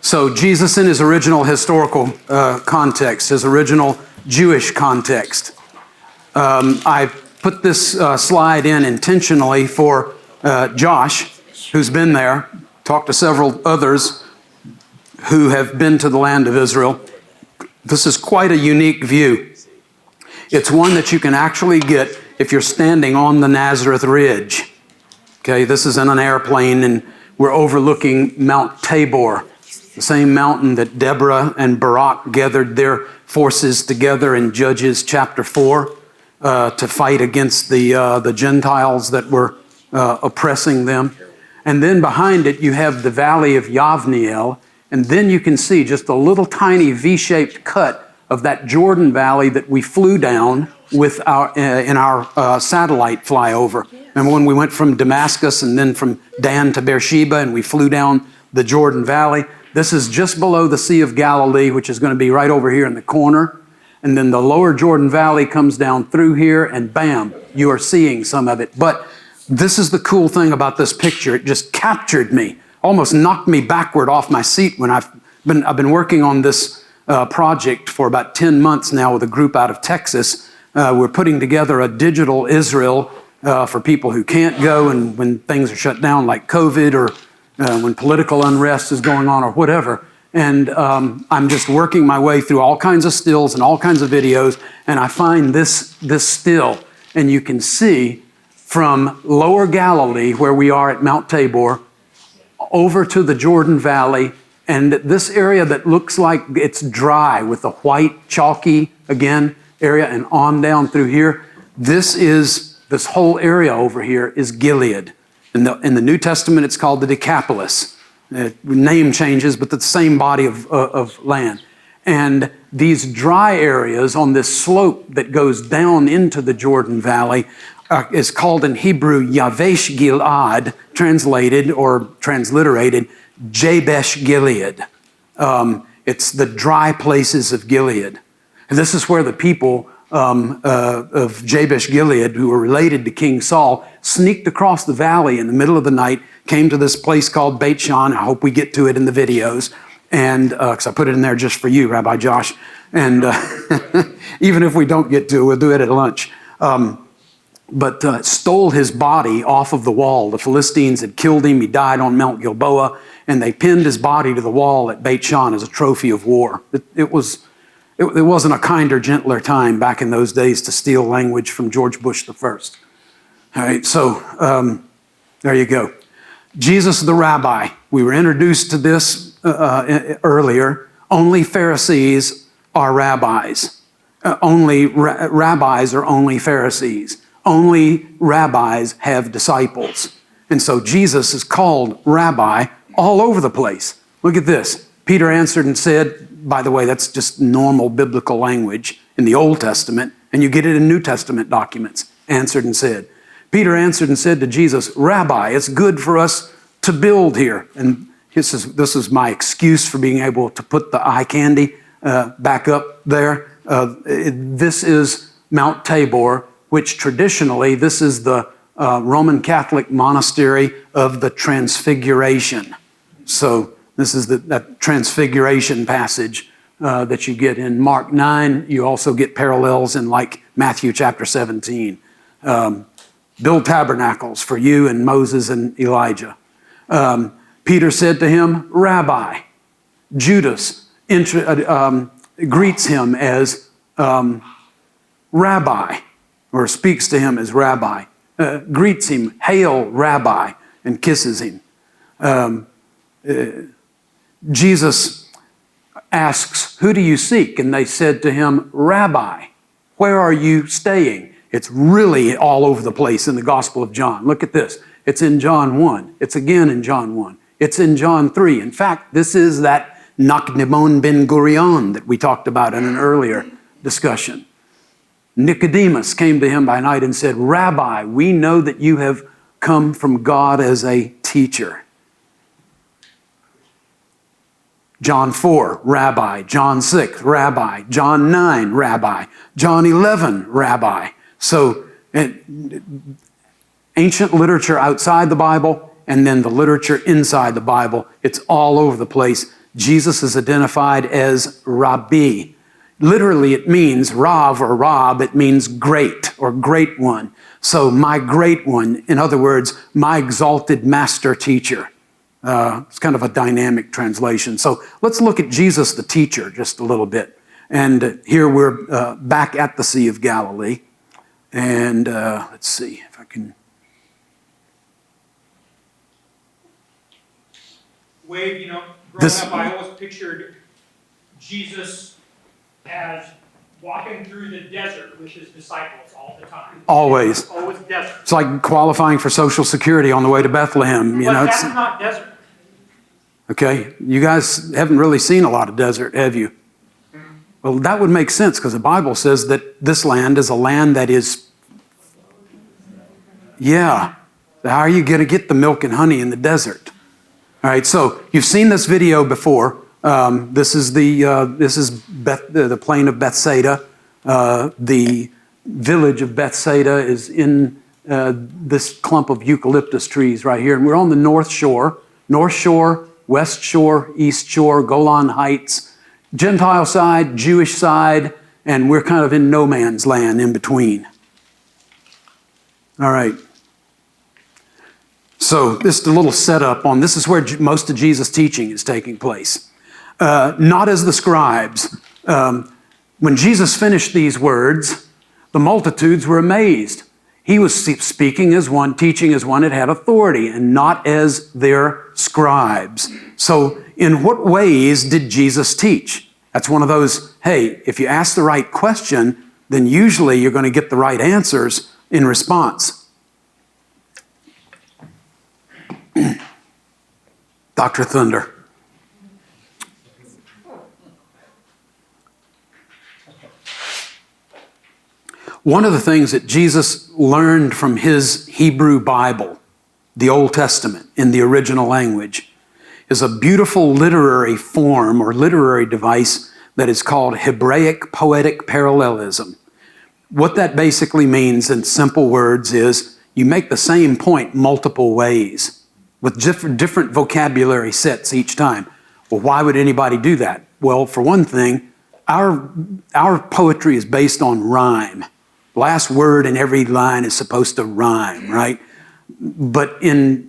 So Jesus in his original historical context, his original Jewish context. I put this slide in intentionally for Josh, who's been there, talked to several others who have been to the land of Israel. This is quite a unique view. It's one that you can actually get if you're standing on the Nazareth Ridge. Okay, this is in an airplane and we're overlooking Mount Tabor, the same mountain that Deborah and Barak gathered their forces together in Judges chapter 4 to fight against the Gentiles that were oppressing them. And then behind it you have the valley of Yavniel, and then you can see just a little tiny V-shaped cut of that Jordan Valley that we flew down with in our satellite flyover. Remember when we went from Damascus and then from Dan to Beersheba and we flew down the Jordan Valley? This is just below the Sea of Galilee, which is going to be right over here in the corner. And then the lower Jordan Valley comes down through here and bam, you are seeing some of it. But this is the cool thing about this picture. It just captured me, almost knocked me backward off my seat when I've been working on this project for about 10 months now with a group out of Texas. We're putting together a digital Israel for people who can't go and when things are shut down like COVID or when political unrest is going on or whatever. And I'm just working my way through all kinds of stills and all kinds of videos, and I find this still. And you can see from Lower Galilee, where we are at Mount Tabor, over to the Jordan Valley, and this area that looks like it's dry with the white, chalky, again, area, and on down through here. This whole area over here is Gilead. In the New Testament, it's called the Decapolis. Name changes, but the same body of land. And these dry areas on this slope that goes down into the Jordan Valley is called in Hebrew Yavesh Gilad, translated or transliterated Jabesh Gilead. It's the dry places of Gilead. And this is where the people of Jabesh Gilead, who were related to King Saul, sneaked across the valley in the middle of the night, came to this place called Beit Shan. I hope we get to it in the videos, and because I put it in there just for you, Rabbi Josh. And even if we don't get to it, we'll do it at lunch. But stole his body off of the wall. The Philistines had killed him. He died on Mount Gilboa, and they pinned his body to the wall at Beit Shan as a trophy of war. It wasn't a kinder, gentler time back in those days to steal language from George Bush I. All right, so there you go. Jesus the rabbi. We were introduced to this earlier. Only Pharisees are rabbis. Only rabbis are only Pharisees. Only rabbis have disciples. And so Jesus is called rabbi all over the place. Look at this. Peter answered and said, by the way, that's just normal biblical language in the Old Testament, and you get it in New Testament documents. Answered and said. Peter answered and said to Jesus, Rabbi, it's good for us to build here. And this is my excuse for being able to put the eye candy back up there. This is Mount Tabor, which traditionally, this is the Roman Catholic monastery of the Transfiguration. So this is that Transfiguration passage that you get in Mark 9. You also get parallels in like Matthew chapter 17. Build tabernacles for you and Moses and Elijah. Peter said to him, Rabbi. Judas greets him as Rabbi, or speaks to him as Rabbi. Greets him, Hail, Rabbi, and kisses him. Jesus asks, who do you seek? And they said to him, Rabbi, where are you staying? It's really all over the place in the Gospel of John. Look at this. It's in John 1. It's again in John 1. It's in John 3. In fact, this is that Nachnemon ben Gurion that we talked about in an earlier discussion. Nicodemus came to him by night and said, Rabbi, we know that you have come from God as a teacher. John 4, Rabbi. John 6, Rabbi. John 9, Rabbi. John 11, Rabbi. So ancient literature outside the Bible and then the literature inside the Bible, it's all over the place. Jesus is identified as rabbi. Literally, it means Rav or Rab. It means great or great one. So my great one, in other words, my exalted master teacher. It's kind of a dynamic translation. So let's look at Jesus the teacher just a little bit. And here we're back at the Sea of Galilee. And let's see if I can. Wade, growing up, I always pictured Jesus as walking through the desert with his disciples all the time. Always. Always desert. It's like qualifying for Social Security on the way to Bethlehem. But that's not desert. Okay, you guys haven't really seen a lot of desert, have you? Well, that would make sense because the Bible says that this land is a land that is, yeah. How are you going to get the milk and honey in the desert? All right, so you've seen this video before. This is the plain of Bethsaida. The village of Bethsaida is in this clump of eucalyptus trees right here, and we're on the North Shore, West Shore, East Shore, Golan Heights, Gentile side, Jewish side, and we're kind of in no man's land in between. All right. So this is a little setup on, this is where most of Jesus' teaching is taking place. Not as the scribes. When Jesus finished these words, the multitudes were amazed. He was speaking as one, teaching as one that had authority, and not as their scribes. So in what ways did Jesus teach? That's one of those, hey, if you ask the right question, then usually you're going to get the right answers in response. Dr. Thunder. One of the things that Jesus learned from his Hebrew Bible, the Old Testament in the original language, is a beautiful literary form or literary device that is called Hebraic poetic parallelism. What that basically means in simple words is you make the same point multiple ways with different vocabulary sets each time. Well, why would anybody do that? Well, for one thing, our poetry is based on rhyme. Last word in every line is supposed to rhyme, right? But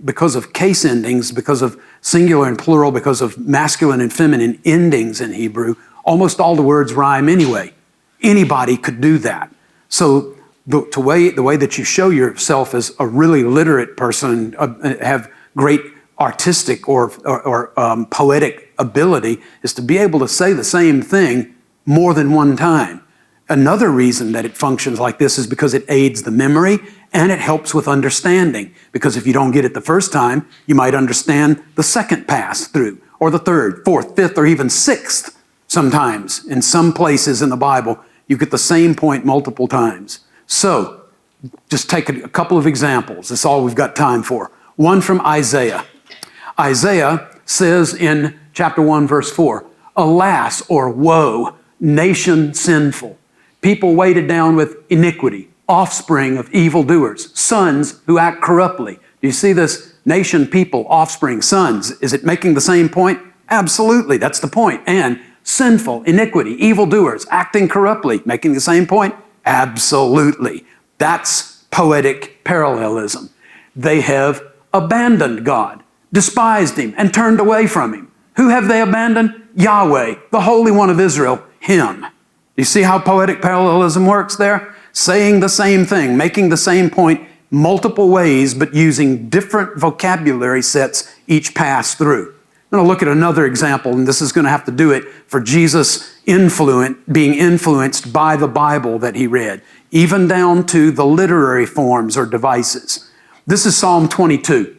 because of case endings, because of singular and plural, because of masculine and feminine endings in Hebrew, almost all the words rhyme anyway. Anybody could do that. So the way that you show yourself as a really literate person, have great artistic or poetic ability, is to be able to say the same thing more than one time. Another reason that it functions like this is because it aids the memory and it helps with understanding. Because if you don't get it the first time, you might understand the second pass through, or the third, fourth, fifth, or even sixth. Sometimes, in some places in the Bible, you get the same point multiple times. So, just take a couple of examples. That's all we've got time for. One from Isaiah. Isaiah says in chapter 1, verse 4, "Alas," or woe, "nation sinful, people weighted down with iniquity, offspring of evildoers, sons who act corruptly." Do you see this? Nation, people, offspring, sons. Is it making the same point? Absolutely, that's the point. And sinful, iniquity, evildoers, acting corruptly, making the same point? Absolutely. That's poetic parallelism. They have abandoned God, despised Him, and turned away from Him. Who have they abandoned? Yahweh, the Holy One of Israel, Him. You see how poetic parallelism works there? Saying the same thing, making the same point multiple ways, but using different vocabulary sets each pass through. I'm going to look at another example, and this is going to have to do it for Jesus being influenced by the Bible that he read, even down to the literary forms or devices. This is Psalm 22.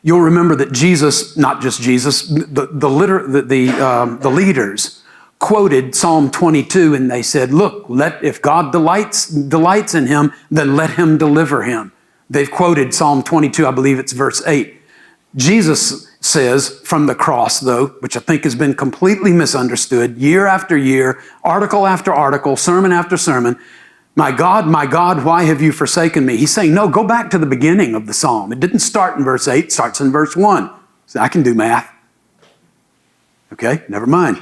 You'll remember that Jesus, not just Jesus, the leaders quoted Psalm 22, and they said, look, if God delights in him, then let him deliver him. They've quoted Psalm 22, I believe it's verse 8. Jesus says from the cross, though, which I think has been completely misunderstood year after year, article after article, sermon after sermon, my God, why have you forsaken me? He's saying, no, go back to the beginning of the psalm. It didn't start in verse 8, it starts in verse 1. So I can do math. Okay, never mind.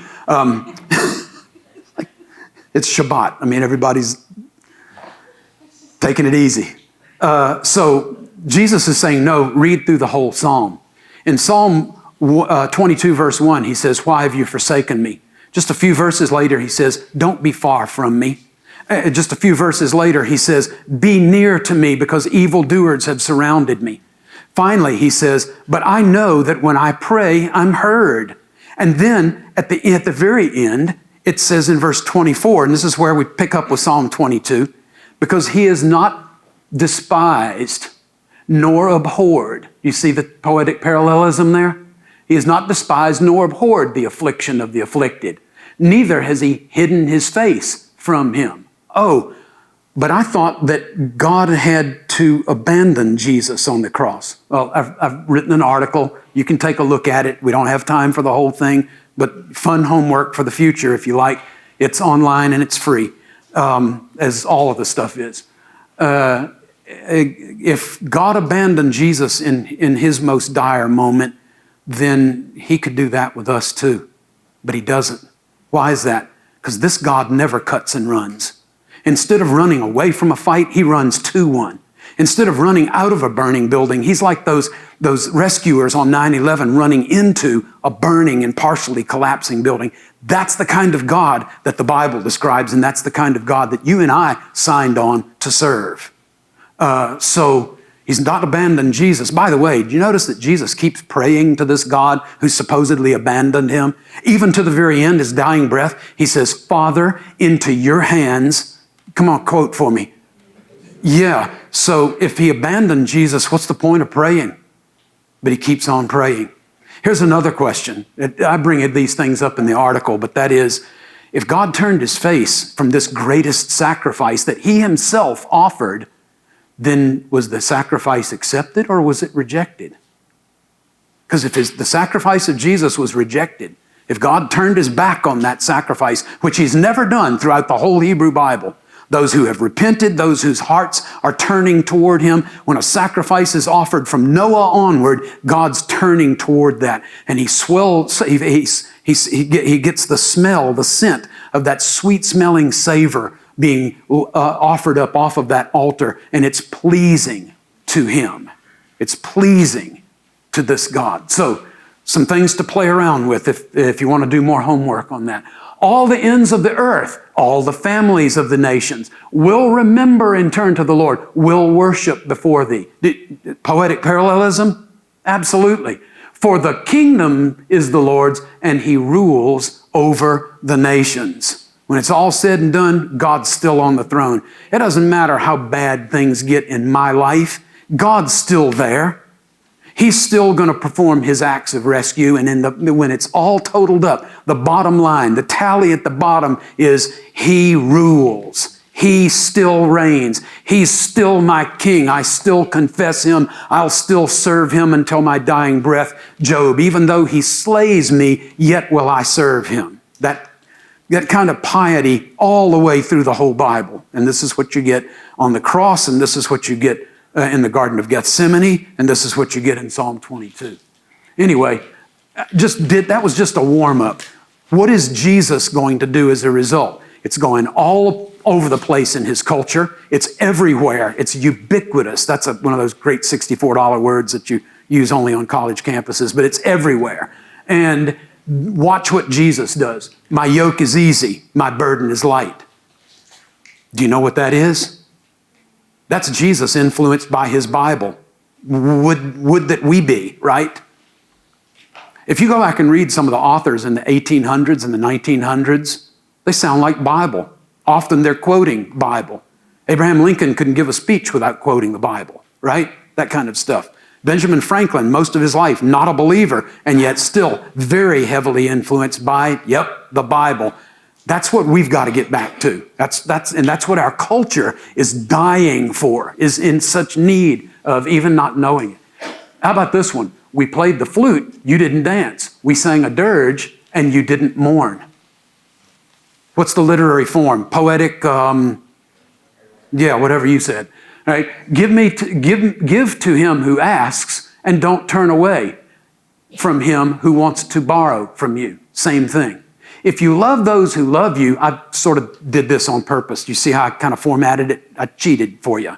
It's Shabbat. I mean, everybody's taking it easy. So Jesus is saying, no, read through the whole psalm. In Psalm 22, verse 1, he says, why have you forsaken me? Just a few verses later, he says, don't be far from me. Just a few verses later, he says, be near to me because evildoers have surrounded me. Finally, he says, but I know that when I pray, I'm heard. And then at the very end, it says in verse 24, and this is where we pick up with Psalm 22, because he is not despised nor abhorred. You see the poetic parallelism there? He is not despised nor abhorred the affliction of the afflicted. Neither has he hidden his face from him. Oh, but I thought that God had to abandon Jesus on the cross. Well, I've written an article. You can take a look at it. We don't have time for the whole thing, but fun homework for the future if you like. It's online and it's free, as all of the stuff is. If God abandoned Jesus in his most dire moment, then he could do that with us too. But he doesn't. Why is that? Because this God never cuts and runs. Instead of running away from a fight, he runs to one. Instead of running out of a burning building, he's like those rescuers on 9/11 running into a burning and partially collapsing building. That's the kind of God that the Bible describes, and that's the kind of God that you and I signed on to serve. So he's not abandoned Jesus. By the way, do you notice that Jesus keeps praying to this God who supposedly abandoned him? Even to the very end, his dying breath, he says, Father, into your hands. Come on, quote for me. Yeah, so if he abandoned Jesus, what's the point of praying? But he keeps on praying. Here's another question. I bring these things up in the article, but that is, if God turned his face from this greatest sacrifice that he himself offered, then was the sacrifice accepted or was it rejected? Because if the sacrifice of Jesus was rejected, if God turned his back on that sacrifice, which he's never done throughout the whole Hebrew Bible, those who have repented, those whose hearts are turning toward him, when a sacrifice is offered from Noah onward, God's turning toward that. And he gets the smell, the scent of that sweet-smelling savor being offered up off of that altar, and it's pleasing to him. It's pleasing to this God. So, some things to play around with if you want to do more homework on that. All the ends of the earth, all the families of the nations will remember and turn to the Lord, will worship before thee. Poetic parallelism? Absolutely. For the kingdom is the Lord's, and he rules over the nations. When it's all said and done, God's still on the throne. It doesn't matter how bad things get in my life. God's still there. He's still going to perform his acts of rescue. And when it's all totaled up, the bottom line, the tally at the bottom is he rules. He still reigns. He's still my king. I still confess him. I'll still serve him until my dying breath. Job, even though he slays me, yet will I serve him. That kind of piety all the way through the whole Bible. And this is what you get on the cross, and this is what you get in the Garden of Gethsemane, and this is what you get in Psalm 22. Anyway, that was just a warm-up. What is Jesus going to do as a result? It's going all over the place in his culture. It's everywhere. It's ubiquitous. That's one of those great $64 words that you use only on college campuses, but it's everywhere. And watch what Jesus does. My yoke is easy. My burden is light. Do you know what that is? That's Jesus influenced by his Bible. Would that we be, right? If you go back and read some of the authors in the 1800s and the 1900s, they sound like Bible. Often they're quoting Bible. Abraham Lincoln couldn't give a speech without quoting the Bible, right? That kind of stuff. Benjamin Franklin, most of his life, not a believer, and yet still very heavily influenced by, the Bible. That's what we've got to get back to. That's what our culture is dying for, is in such need of even not knowing it. How about this one? We played the flute, you didn't dance. We sang a dirge, and you didn't mourn. What's the literary form? Poetic, whatever you said. Right? Give to him who asks, and don't turn away from him who wants to borrow from you. same thing. If you love those who love you, I sort of did this on purpose. You see how I kind of formatted it? I cheated for you.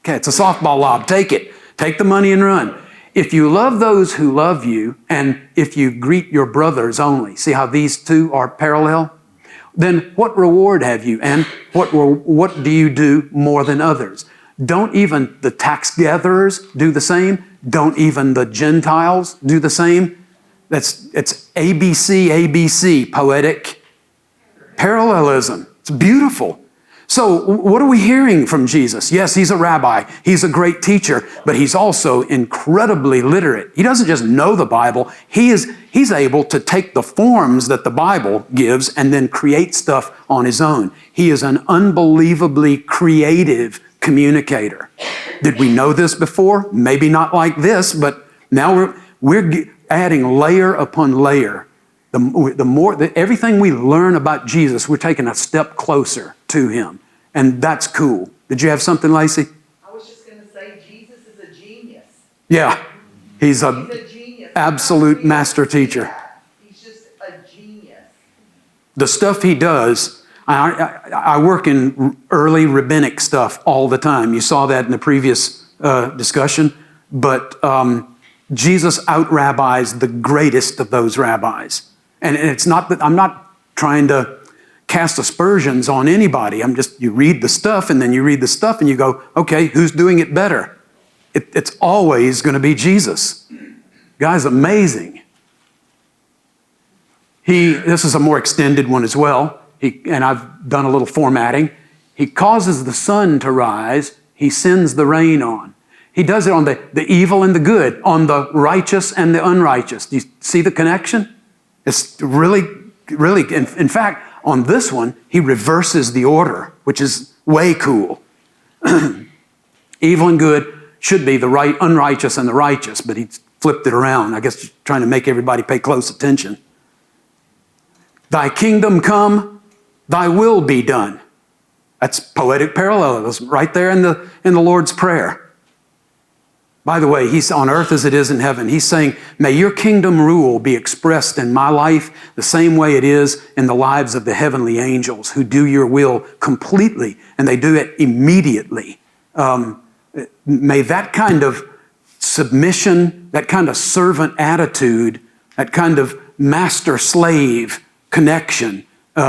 Okay, it's a softball lob. Take it. Take the money and run. If you love those who love you, and if you greet your brothers only, see how these two are parallel? Then what reward have you, and what do you do more than others? Don't even the tax gatherers do the same? Don't even the Gentiles do the same? It's ABC, ABC, poetic parallelism. It's beautiful. So what are we hearing from Jesus? Yes, he's a rabbi. He's a great teacher, but he's also incredibly literate. He doesn't just know the Bible. He's able to take the forms that the Bible gives and then create stuff on his own. He is an unbelievably creative communicator. Did we know this before? Maybe not like this, but now we're adding layer upon layer. The more everything we learn about Jesus, we're taking a step closer to him. And that's cool. Did you have something, Lacey? I was just going to say, Jesus is a genius. Yeah. He's a genius. absolute master teacher. He's just a genius. The stuff he does, I work in early rabbinic stuff all the time. You saw that in the previous discussion. But Jesus out-rabbis the greatest of those rabbis. And it's not that I'm not trying to cast aspersions on anybody. You read the stuff and then you read the stuff and you go, okay, who's doing it better? It's always going to be Jesus. Guy's amazing. This is a more extended one as well. And I've done a little formatting. He causes the sun to rise. He sends the rain on. He does it on the evil and the good, on the righteous and the unrighteous. Do you see the connection? It's really, in fact, on this one, he reverses the order, which is way cool. Evil and good should be the unrighteous and the righteous, but he flipped it around. I guess trying to make everybody pay close attention. Thy kingdom come, thy will be done. That's poetic parallelism right there in the Lord's Prayer. By the way, he's on earth as it is in heaven. He's saying, may your kingdom rule be expressed in my life the same way it is in the lives of the heavenly angels who do your will completely, and they do it immediately. May that kind of submission, that kind of servant attitude, that kind of master-slave connection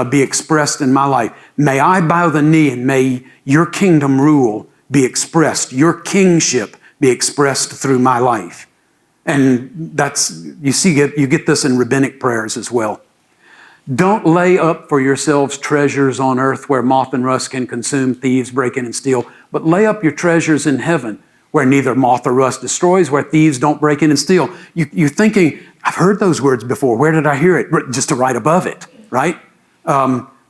be expressed in my life. May I bow the knee and may your kingdom rule be expressed, your kingship be expressed through my life. And you get this in rabbinic prayers as well. Don't lay up for yourselves treasures on earth where moth and rust can consume, thieves break in and steal, but lay up your treasures in heaven where neither moth or rust destroys, where thieves don't break in and steal. You're thinking, I've heard those words before. Where did I hear it? Just right above it, right?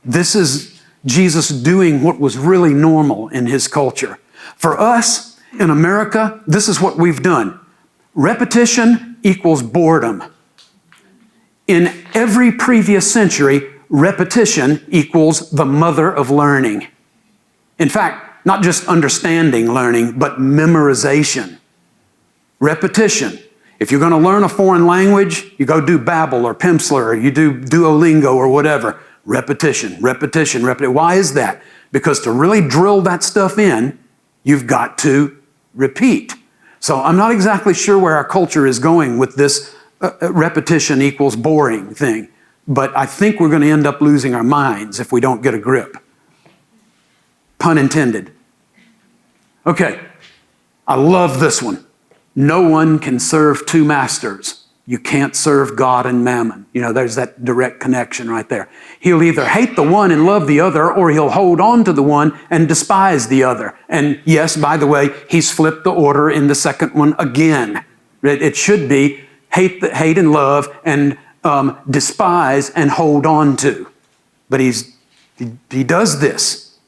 This is Jesus doing what was really normal in his culture. For us, in America, this is what we've done. Repetition equals boredom. In every previous century, repetition equals the mother of learning. In fact, not just understanding learning, but memorization. Repetition. If you're going to learn a foreign language, you go do Babbel or Pimsleur, or you do Duolingo or whatever. Repetition, repetition, repetition. Why is that? Because to really drill that stuff in, you've got to repeat. So I'm not exactly sure where our culture is going with this repetition equals boring thing, but I think we're going to end up losing our minds if we don't get a grip. Pun intended. Okay, I love this one. No one can serve two masters. You can't serve God and mammon. There's that direct connection right there. He'll either hate the one and love the other, or he'll hold on to the one and despise the other. And yes, by the way, he's flipped the order in the second one again. It should be hate and love and despise and hold on to. But he does this.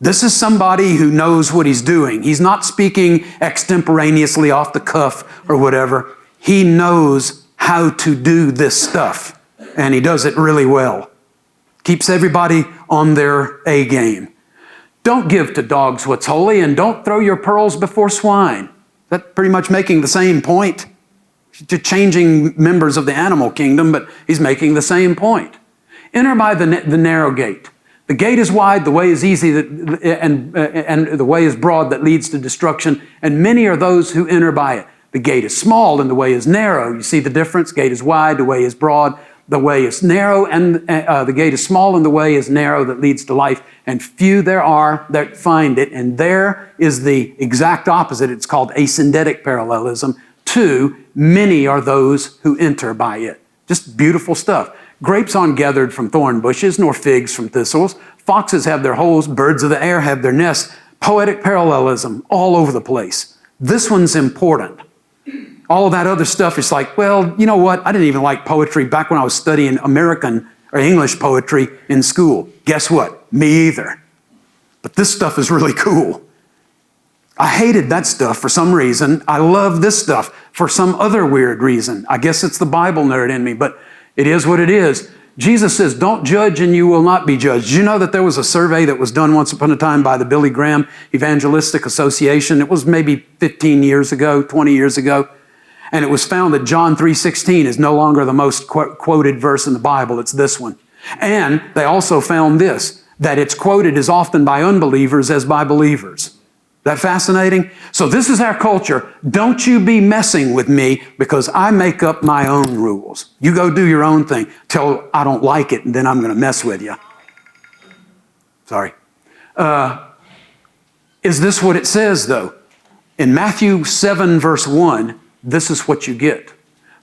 This is somebody who knows what he's doing. He's not speaking extemporaneously off the cuff or whatever. He knows how to do this stuff, and he does it really well. Keeps everybody on their A game. Don't give to dogs what's holy, and don't throw your pearls before swine. That's pretty much making the same point. to changing members of the animal kingdom, but he's making the same point. Enter by the narrow gate. The gate is wide, the way is easy, and the way is broad that leads to destruction, and many are those who enter by it. The gate is small and the way is narrow. You see the difference? Gate is wide, the way is broad, the way is narrow, and the gate is small and the way is narrow that leads to life, and few there are that find it. And there is the exact opposite. It's called asyndetic parallelism. Two, many are those who enter by it. Just beautiful stuff. Grapes aren't gathered from thorn bushes, nor figs from thistles. Foxes have their holes, birds of the air have their nests. Poetic parallelism all over the place. This one's important. All of that other stuff is like, well, you know what? I didn't even like poetry back when I was studying American or English poetry in school. Guess what? Me either. But this stuff is really cool. I hated that stuff for some reason. I love this stuff for some other weird reason. I guess it's the Bible nerd in me, but it is what it is. Jesus says, don't judge and you will not be judged. Did you know that there was a survey that was done once upon a time by the Billy Graham Evangelistic Association? It was maybe 15 years ago, 20 years ago. And it was found that John 3:16 is no longer the most quoted verse in the Bible. It's this one. And they also found this, that it's quoted as often by unbelievers as by believers. That fascinating? So this is our culture. Don't you be messing with me because I make up my own rules. You go do your own thing till I don't like it, and then I'm going to mess with you. Sorry. Is this what it says, though? In Matthew 7, verse 1, this is what you get.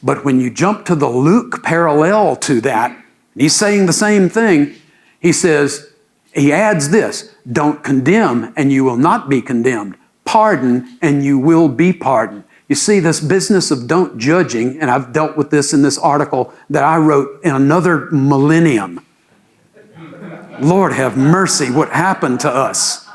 But when you jump to the Luke parallel to that, he's saying the same thing. He says, he adds this, don't condemn and you will not be condemned. Pardon and you will be pardoned. You see, this business of don't judging, and I've dealt with this in this article that I wrote in another millennium. Lord have mercy, what happened to us?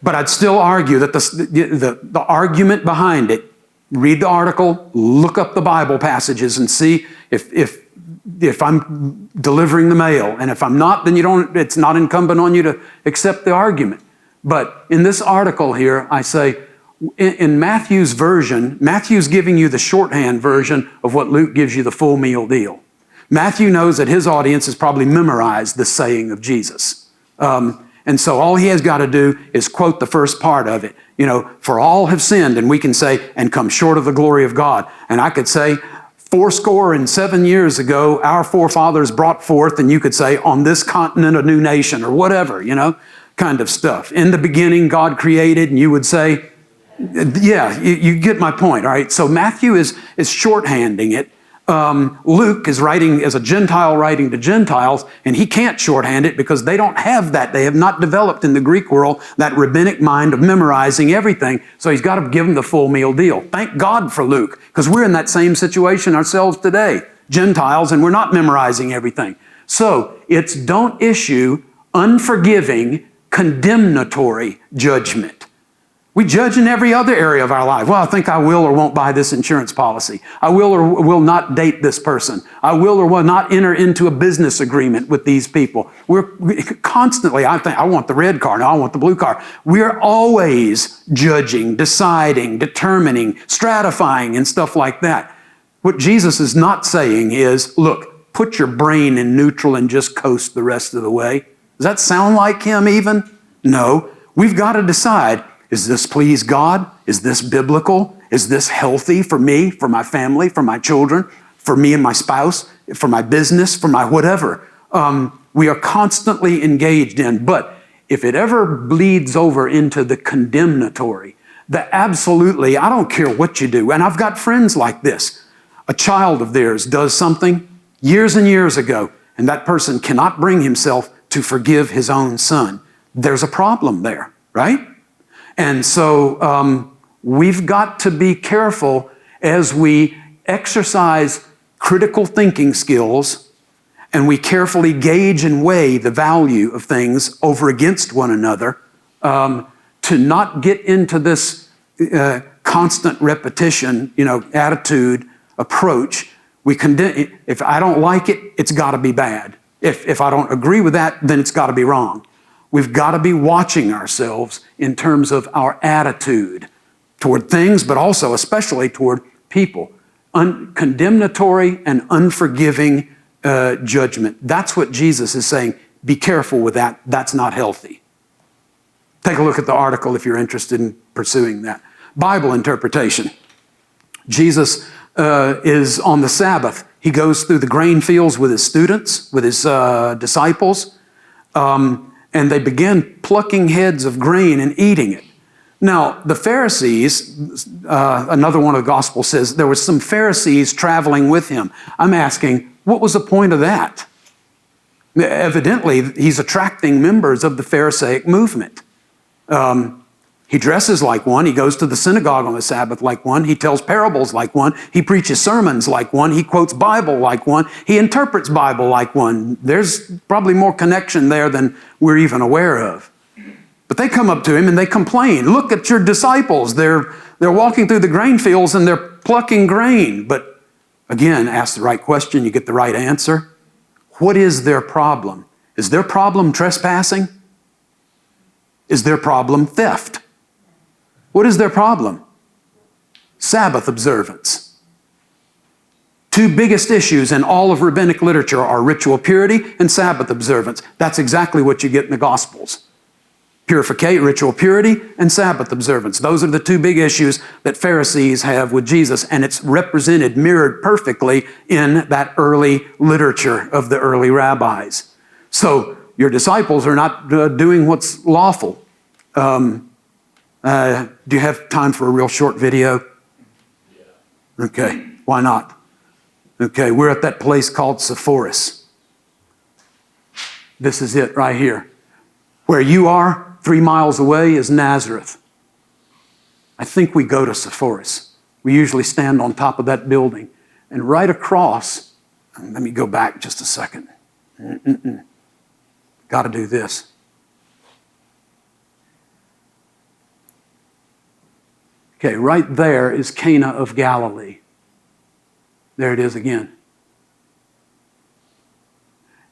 But I'd still argue that the argument behind it, read the article, look up the Bible passages and see if I'm delivering the mail. And if I'm not, then it's not incumbent on you to accept the argument. But in this article here, I say, in Matthew's version, Matthew's giving you the shorthand version of what Luke gives you the full meal deal. Matthew knows that his audience has probably memorized the saying of Jesus. And so all he has got to do is quote the first part of it. You know, for all have sinned, and we can say, and come short of the glory of God. And I could say, 7 years ago, our forefathers brought forth, and you could say, on this continent, a new nation, or whatever, kind of stuff. In the beginning, God created, and you would say, yeah, you get my point, all right? So Matthew is shorthanding it. Luke is writing as a Gentile writing to Gentiles, and he can't shorthand it because they don't have that. They have not developed in the Greek world that rabbinic mind of memorizing everything. So he's got to give them the full meal deal. Thank God for Luke, because we're in that same situation ourselves today, Gentiles, and we're not memorizing everything. So it's don't issue unforgiving, condemnatory judgment. We judge in every other area of our life. Well, I think I will or won't buy this insurance policy. I will or will not date this person. I will or will not enter into a business agreement with these people. We're constantly, I think, I want the red car, no, I want the blue car. We're always judging, deciding, determining, stratifying, and stuff like that. What Jesus is not saying is, look, put your brain in neutral and just coast the rest of the way. Does that sound like him even? No. We've got to decide, does this please God? Is this biblical? Is this healthy for me, for my family, for my children, for me and my spouse, for my business, for my whatever? We are constantly engaged in, but if it ever bleeds over into the condemnatory, the absolutely, I don't care what you do, and I've got friends like this. A child of theirs does something years and years ago, and that person cannot bring himself to forgive his own son. There's a problem there, right? And so we've got to be careful as we exercise critical thinking skills and we carefully gauge and weigh the value of things over against one another, to not get into this constant repetition, attitude, approach. We condemn. If I don't like it, it's got to be bad. If I don't agree with that, then it's got to be wrong. We've got to be watching ourselves in terms of our attitude. toward things, but also especially toward people. Condemnatory and unforgiving judgment. That's what Jesus is saying. Be careful with that. That's not healthy. Take a look at the article if you're interested in pursuing that. Bible interpretation. Jesus is on the Sabbath. He goes through the grain fields with his students, with his disciples, and they begin plucking heads of grain and eating it. Now, the Pharisees, another one of the Gospels says, there were some Pharisees traveling with him. I'm asking, what was the point of that? Evidently, he's attracting members of the Pharisaic movement. He dresses like one. He goes to the synagogue on the Sabbath like one. He tells parables like one. He preaches sermons like one. He quotes Bible like one. He interprets Bible like one. There's probably more connection there than we're even aware of. But they come up to him and they complain. Look at your disciples. They're walking through the grain fields and they're plucking grain. But again, ask the right question, you get the right answer. What is their problem? Is their problem trespassing? Is their problem theft? What is their problem? Sabbath observance. Two biggest issues in all of rabbinic literature are ritual purity and Sabbath observance. That's exactly what you get in the Gospels. Purification, ritual purity, and Sabbath observance. Those are the two big issues that Pharisees have with Jesus, and it's represented, mirrored perfectly in that early literature of the early rabbis. So your disciples are not doing what's lawful. Do you have time for a real short video? Okay, why not? Okay, we're at that place called Sepphoris. This is it right here. Where you are, 3 miles away, is Nazareth. I think we go to Sepphoris. We usually stand on top of that building. And right across, let me go back just a second. Got to do this. Okay, right there is Cana of Galilee. There it is again.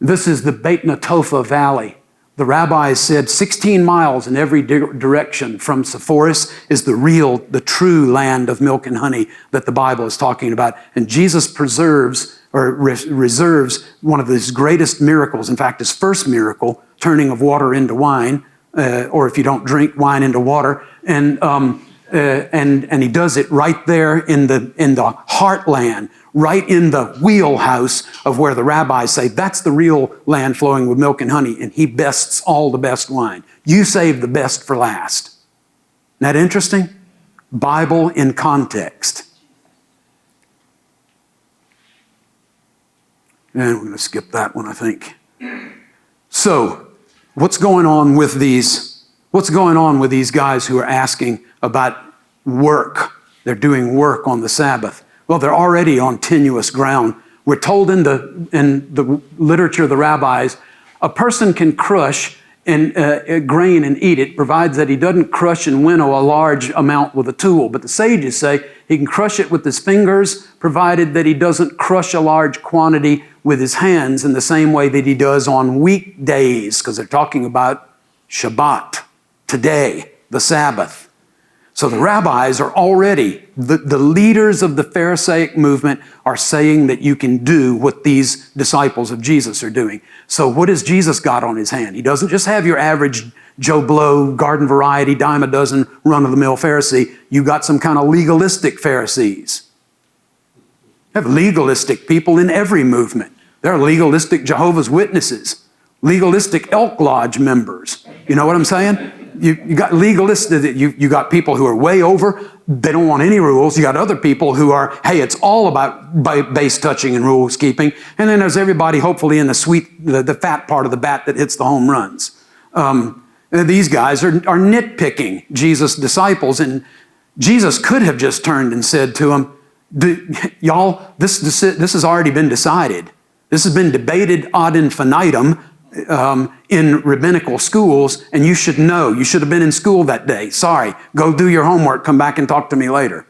This is the Beit Netophah Valley. The rabbis said 16 miles in every direction from Sepphoris is the true land of milk and honey that the Bible is talking about. And Jesus preserves or reserves one of his greatest miracles. In fact, his first miracle, turning of water into wine, or if you don't drink, wine into water. And he does it right there in the heartland, right in the wheelhouse of where the rabbis say that's the real land flowing with milk and honey, and he bests all the best wine. You save the best for last. Isn't that interesting? Bible in context. And we're going to skip that one, I think. So, what's going on with these guys who are asking about work? They're doing work on the Sabbath. Well, they're already on tenuous ground. We're told in the literature of the rabbis, a person can crush grain and eat it, provides that he doesn't crush and winnow a large amount with a tool. But the sages say he can crush it with his fingers, provided that he doesn't crush a large quantity with his hands in the same way that he does on weekdays, because they're talking about Shabbat, today, the Sabbath. So the rabbis are already, the leaders of the Pharisaic movement are saying that you can do what these disciples of Jesus are doing. So what has Jesus got on his hand? He doesn't just have your average Joe Blow, garden variety, dime a dozen, run-of-the-mill Pharisee. You got some kind of legalistic Pharisees. You have legalistic people in every movement. There are legalistic Jehovah's Witnesses, legalistic Elk Lodge members. You know what I'm saying? You got legalistic, you got people who are way over, they don't want any rules. You got other people who are, hey, it's all about base touching and rules keeping. And then there's everybody hopefully in the fat part of the bat that hits the home runs. And these guys are nitpicking Jesus' disciples, and Jesus could have just turned and said to them, y'all, this has already been decided. This has been debated ad infinitum in rabbinical schools, and you should know. You should have been in school that day. Sorry, go do your homework, come back and talk to me later.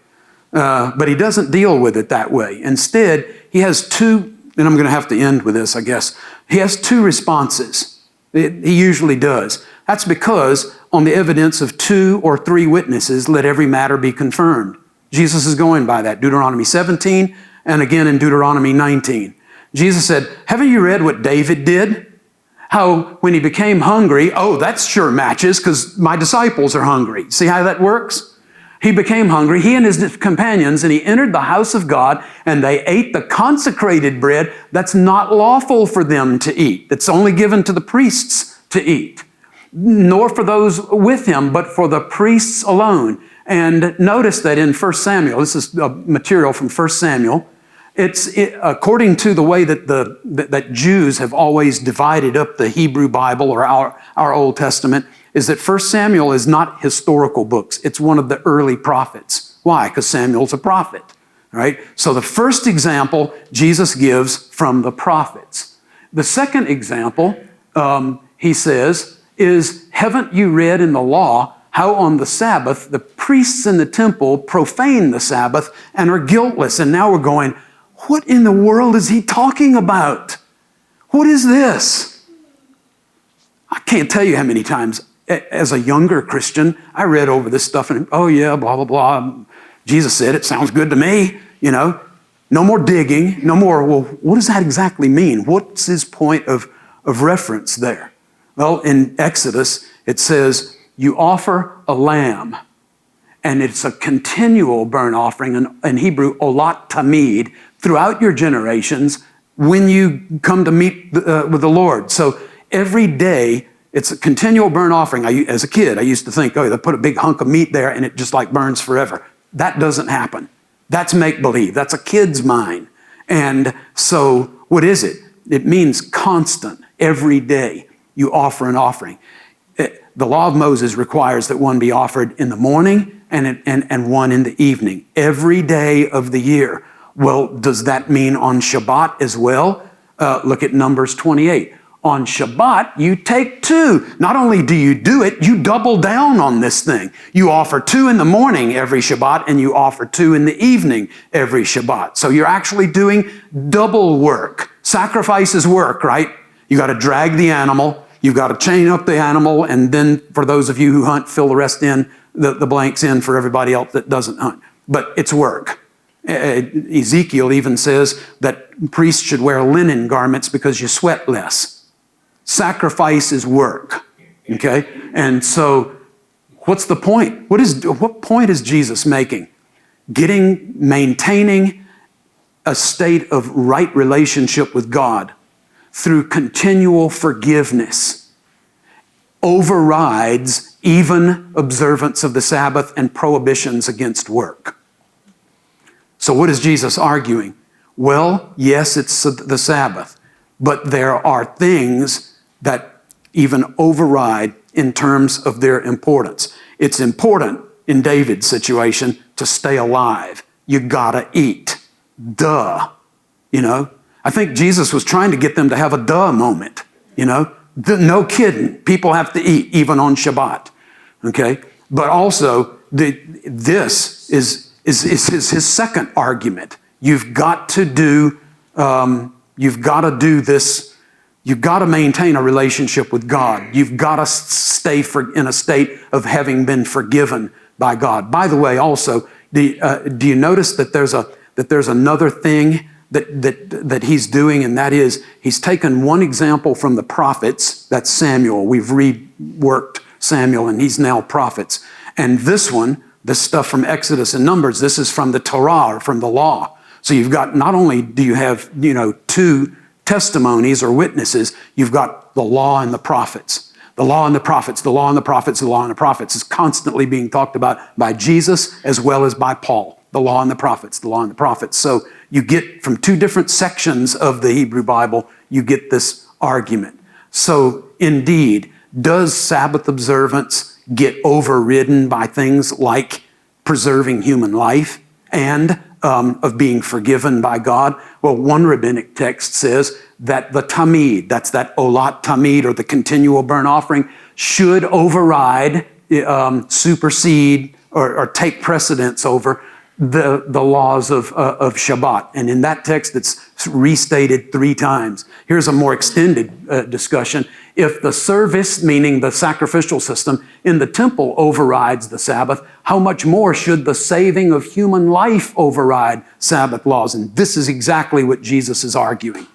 But he doesn't deal with it that way. Instead, he has two, and I'm going to have to end with this, I guess. He has two responses. He usually does. That's because on the evidence of 2 or 3 witnesses, let every matter be confirmed. Jesus is going by that. Deuteronomy 17 and again in Deuteronomy 19. Jesus said, haven't you read what David did? How when he became hungry, oh, that sure matches because my disciples are hungry. See how that works? He became hungry, he and his companions, and he entered the house of God, and they ate the consecrated bread that's not lawful for them to eat. It's only given to the priests to eat, nor for those with him, but for the priests alone. And notice that in 1 Samuel, this is material from 1 Samuel, according to the way that Jews have always divided up the Hebrew Bible or our Old Testament, is that 1 Samuel is not historical books. It's one of the early prophets. Why? Because Samuel's a prophet, right? So the first example Jesus gives from the prophets. The second example, he says, is, haven't you read in the law how on the Sabbath the priests in the temple profane the Sabbath and are guiltless? And now we're going, what in the world is he talking about? What is this? I can't tell you how many times as a younger Christian, I read over this stuff and, oh yeah, blah, blah, blah. Jesus said, it sounds good to me, you know. No more digging, no more, well, what does that exactly mean? What's his point of reference there? Well, in Exodus, it says, you offer a lamb, and it's a continual burnt offering, in Hebrew, olat tamid, throughout your generations when you come to meet with the Lord. So every day, it's a continual burnt offering. As a kid, I used to think, oh, they put a big hunk of meat there and it just like burns forever. That doesn't happen. That's make-believe. That's a kid's mind. And so what is it? It means constant. Every day you offer an offering. The law of Moses requires that one be offered in the morning and one in the evening, every day of the year. Well, does that mean on Shabbat as well? Look at Numbers 28. On Shabbat, you take 2. Not only do you do it, you double down on this thing. You offer 2 in the morning every Shabbat, and you offer 2 in the evening every Shabbat. So you're actually doing double work. Sacrifice is work, right? You got to drag the animal, you've got to chain up the animal, and then for those of you who hunt, fill the rest in, the blanks in for everybody else that doesn't hunt. But it's work. Ezekiel even says that priests should wear linen garments because you sweat less. Sacrifice is work, okay? And so what's the point? What point is Jesus making? Maintaining a state of right relationship with God through continual forgiveness overrides even observance of the Sabbath and prohibitions against work. So what is Jesus arguing? Well, yes, it's the Sabbath, but there are things that even override in terms of their importance. It's important in David's situation to stay alive. You gotta eat. Duh. You know? I think Jesus was trying to get them to have a duh moment. You know? No kidding. People have to eat even on Shabbat. Okay? But also, this is his second argument. You've got to do this. You've got to maintain a relationship with God. You've got to stay in a state of having been forgiven by God. By the way, also, do you notice that there's another thing that he's doing, and that is he's taken one example from the prophets. That's Samuel. We've reworked Samuel, and he's now prophets. And this stuff from Exodus and Numbers, this is from the Torah, or from the law. So you've got, not only do you have 2 testimonies or witnesses, you've got the law and the prophets. The law and the prophets, the law and the prophets, the law and the prophets is constantly being talked about by Jesus as well as by Paul. The law and the prophets, the law and the prophets. So you get from 2 different sections of the Hebrew Bible, you get this argument. So indeed, does Sabbath observance get overridden by things like preserving human life and of being forgiven by God? Well, one rabbinic text says that the tamid, that's that olat tamid, or the continual burnt offering, should override, supersede, or take precedence over the laws of Shabbat. And in that text, it's restated 3 times. Here's a more extended discussion. If the service, meaning the sacrificial system in the temple, overrides the Sabbath, how much more should the saving of human life override Sabbath laws? And this is exactly what Jesus is arguing.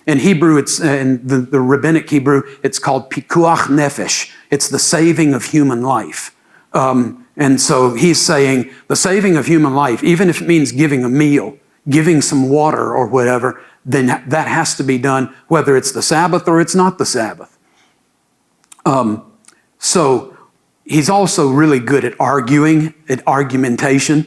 In Hebrew, in the rabbinic Hebrew, it's called pikuach nefesh. It's the saving of human life. And so he's saying the saving of human life, even if it means giving a meal, giving some water or whatever, then that has to be done whether it's the Sabbath or it's not the Sabbath. So he's also really good at arguing, at argumentation.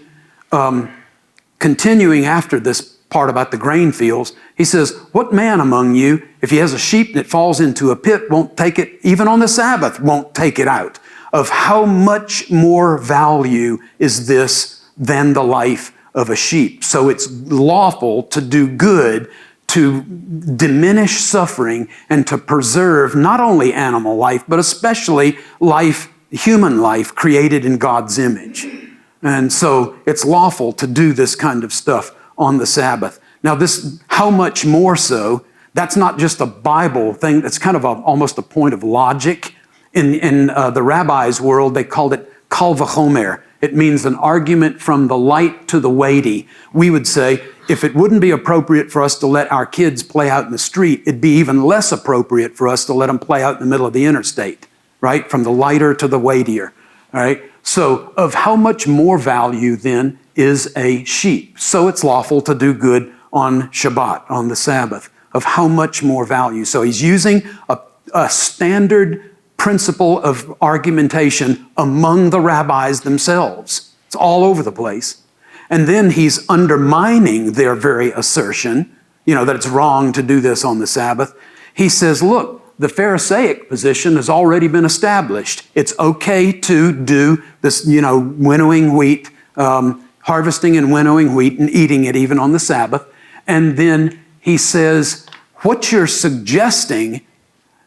Continuing after this part about the grain fields, he says, what man among you, if he has a sheep that falls into a pit, won't take it, even on the Sabbath, won't take it out? Of how much more value is this than the life of a sheep? So it's lawful to do good, to diminish suffering, and to preserve not only animal life, but especially life, human life created in God's image. And so it's lawful to do this kind of stuff on the Sabbath. Now this, how much more so, that's not just a Bible thing, that's kind of almost a point of logic. In the rabbi's world, they called it kal v'chomer. It means an argument from the light to the weighty. We would say, if it wouldn't be appropriate for us to let our kids play out in the street, it'd be even less appropriate for us to let them play out in the middle of the interstate, right? From the lighter to the weightier, all right? So of how much more value then is a sheep? So it's lawful to do good on Shabbat, on the Sabbath. Of how much more value? So he's using a standard principle of argumentation among the rabbis themselves. It's all over the place. And then he's undermining their very assertion, that it's wrong to do this on the Sabbath. He says, look, the Pharisaic position has already been established. It's okay to do this, winnowing wheat, harvesting and winnowing wheat and eating it even on the Sabbath. And then he says, what you're suggesting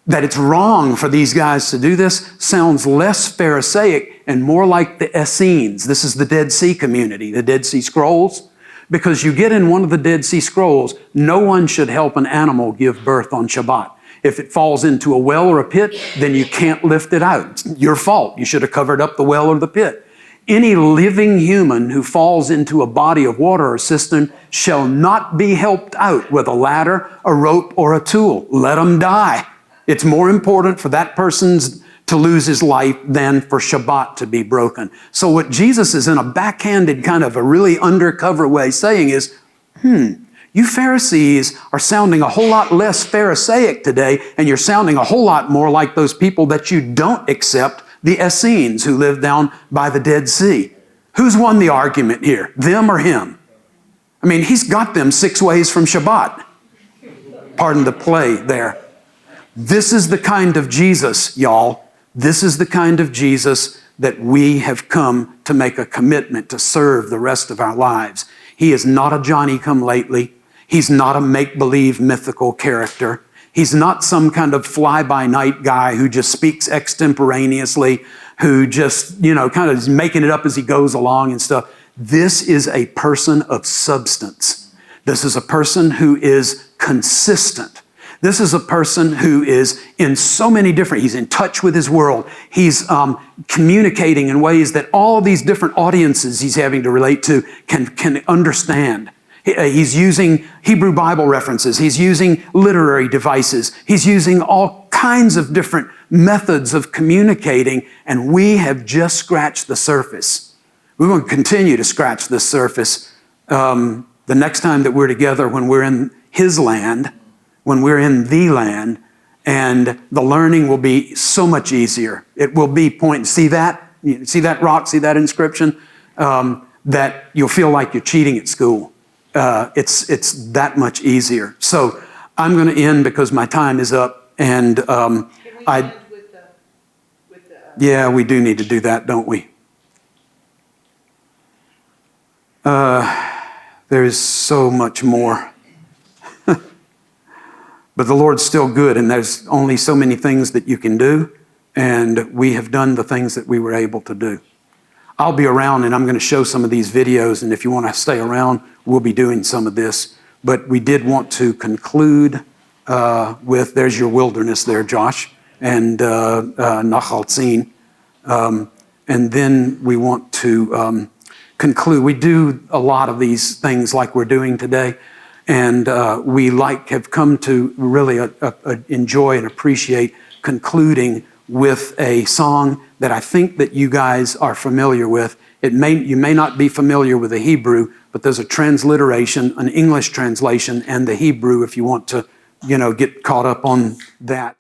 that it's wrong for these guys to do this sounds less Pharisaic and more like the Essenes. This is the Dead Sea community, the Dead Sea Scrolls. Because you get in one of the Dead Sea Scrolls, no one should help an animal give birth on Shabbat. If it falls into a well or a pit, then you can't lift it out. It's your fault. You should have covered up the well or the pit. Any living human who falls into a body of water or cistern shall not be helped out with a ladder, a rope, or a tool. Let them die. It's more important for that person to lose his life than for Shabbat to be broken. So what Jesus is in a backhanded kind of a really undercover way saying is, you Pharisees are sounding a whole lot less Pharisaic today, and you're sounding a whole lot more like those people that you don't accept, the Essenes who live down by the Dead Sea. Who's won the argument here, them or him? I mean, he's got them 6 ways from Shabbat. Pardon the play there. This is the kind of Jesus, y'all. This is the kind of Jesus that we have come to make a commitment to serve the rest of our lives. He is not a Johnny-come-lately. He's not a make-believe mythical character. He's not some kind of fly-by-night guy who just speaks extemporaneously, who just, kind of is making it up as he goes along and stuff. This is a person of substance. This is a person who is consistent. This is a person who is in so many different, he's in touch with his world. He's communicating in ways that all these different audiences he's having to relate to can understand. He's using Hebrew Bible references. He's using literary devices. He's using all kinds of different methods of communicating, and we have just scratched the surface. We will continue to scratch the surface the next time that we're together when we're in his land, when we're in the land, and the learning will be so much easier. It will be see that? See that rock? See that inscription? That you'll feel like you're cheating at school. It's that much easier. So I'm going to end because my time is up, and Can we end with the yeah, we do need to do that, don't we? There is so much more. But the Lord's still good, and there's only so many things that you can do, and we have done the things that we were able to do. I'll be around and I'm going to show some of these videos. And if you want to stay around, we'll be doing some of this. But we did want to conclude with, there's your wilderness there, Josh, and Nachal Tzin. And then we want to conclude. We do a lot of these things like we're doing today. And we have come to really enjoy and appreciate concluding with a song that I think that you guys are familiar with. You may not be familiar with the Hebrew, but there's a transliteration, an English translation, and the Hebrew if you want to, get caught up on that.